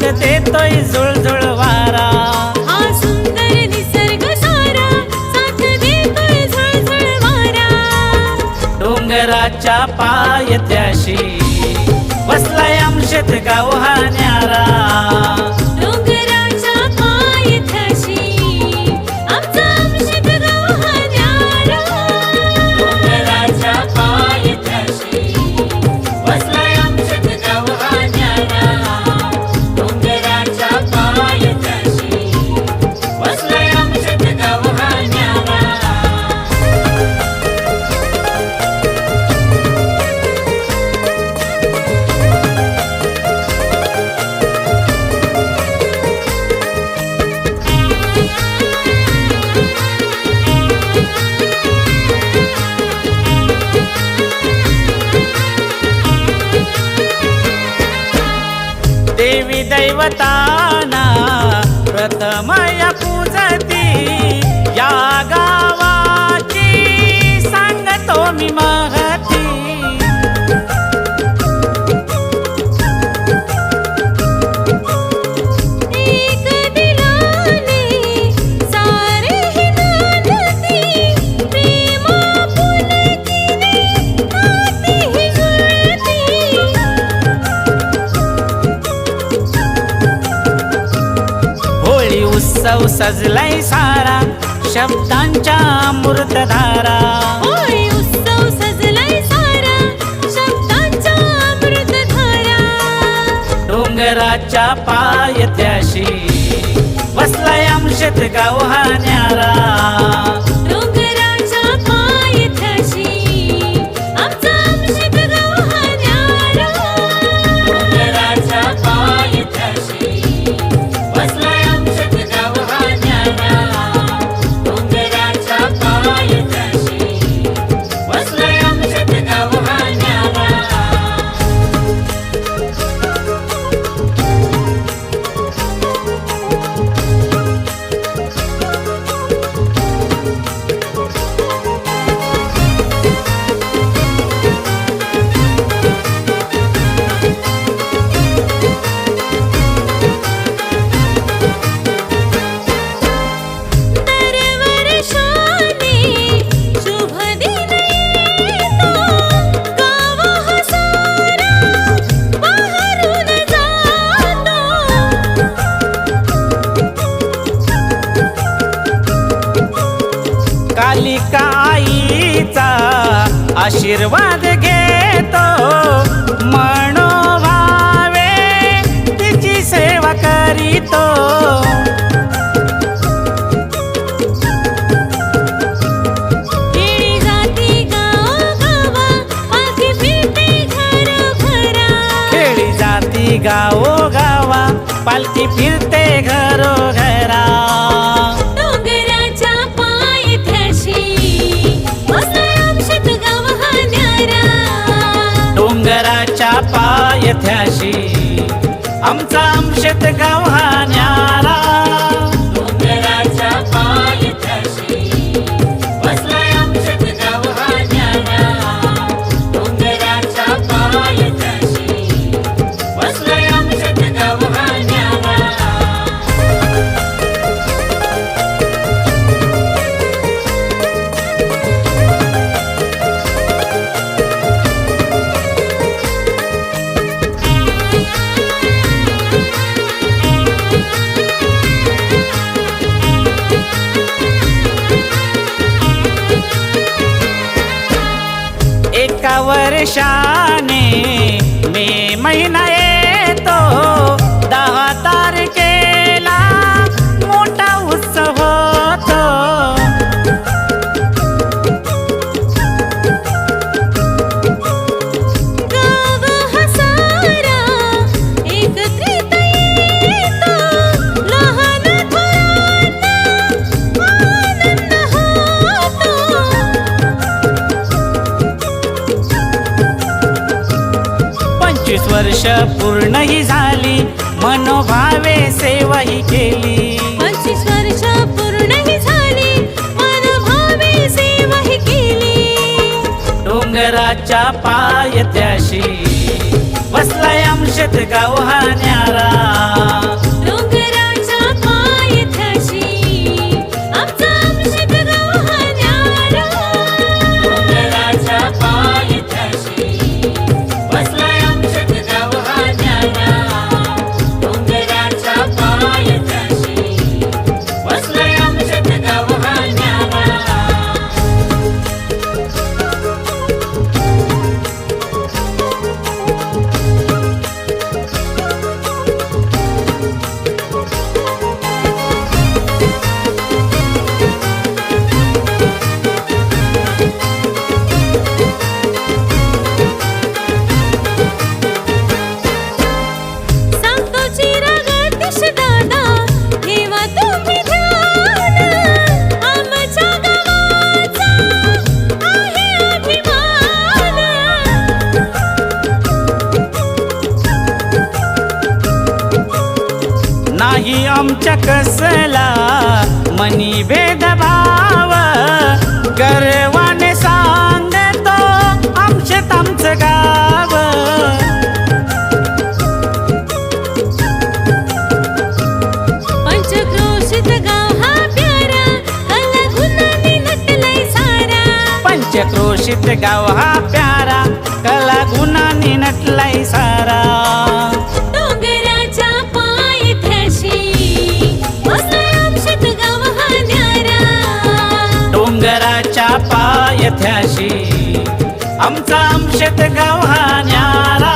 साथ देतोय झुळझुळ वारा. हा सुंदर निसर्ग सारा साथ देतोय झुळझुळ वारा. डोंगराच्या पायथ्याशी वसलाय आमशेत गाव हा न्यारा. डोंगराच्या पायथ्याशी आमचा आमशेत गाव हा न्यारा. डोंगराच्या पायथ्याशी वसलाय आमशेत गाव हा न्यारा. डोंगराच्या पायथ्याशी वसलाय आमशेत गाव हा न्यारा. देवी दैवताना प्रथम या पूजती. या गावाची सांगतो मी महती. एक दिलाने सारे ही नांदती. प्रेम पुलकिने नाती ही जुळती. होळी उत्सव सजलाय सारा शब्दांच्या अमृतधारा. होळी उत्सव सजलाय सारा शब्दांच्या अमृतधारा. डोंगराच्या पायथ्याशी वसलाय आमशेत गाव हा न्यारा. डोंगराच्या पायथ्याशी आमचा आमशेत गाव हा न्यारा. डोंगराच्या पायथ्याशी वसलाय आमशेत गाव हा न्यारा. डोंगराच्या पायथ्याशी वसलाय आमशेत गाव हा न्यारा. दरवर्षाने शुभ दिन येतो. गाव हा सारा बहरून जातो. कालिका आईचा आशीर्वाद घेतो. मनोभावे तिची सेवा करीतो. खेळी जाती गावोगावा पालखी फिरते घरोघरा. खेळी जाती गावोगावा पालखी फिरते घरोघरा. डोंगराच्या पायथ्याशी वसलाय आमशेत गाव हा न्यारा. डोंगराच्या पायथ्याशी आमचा आमशेत गाव हा न्यारा. डोंगराच्या पायथ्याशी वसलाय आमशेत गाव हा न्यारा. डोंगराच्या पायथ्याशी वसलाय आमशेत गाव हा न्यारा. एका वर्षाने मे महिना येतो. 10 तारखेला मोठा उत्सव होतो. गाव हा सारा एकत्रित येतो. लहान थोरांना आनंद होतो. 25 वर्ष पूर्ण ही झाली मनोभावे सेवा ही केली. 25 वर्ष पूर्ण ही झाली मनोभावे सेवा ही केली. डोंगराच्या पायथ्याशी वसलाय आमशेत गाव हा न्यारा. कसला मनी भेदभाव गर्वाने सांगतो आमच्यात आमचं गाव पंचक्रोशीत गाव हा प्यारा कला गुणांनी नटलंय सारा पंचक्रोशीत गाव हा प्यारा कला गुणांनी नटलाय सारा डोंगराच्या पायथ्याशी वसलंय आमच्यात गाव हा न्यारा डोंगराच्या पायथ्याशी आमचा आमशेत गाव हा न्यारा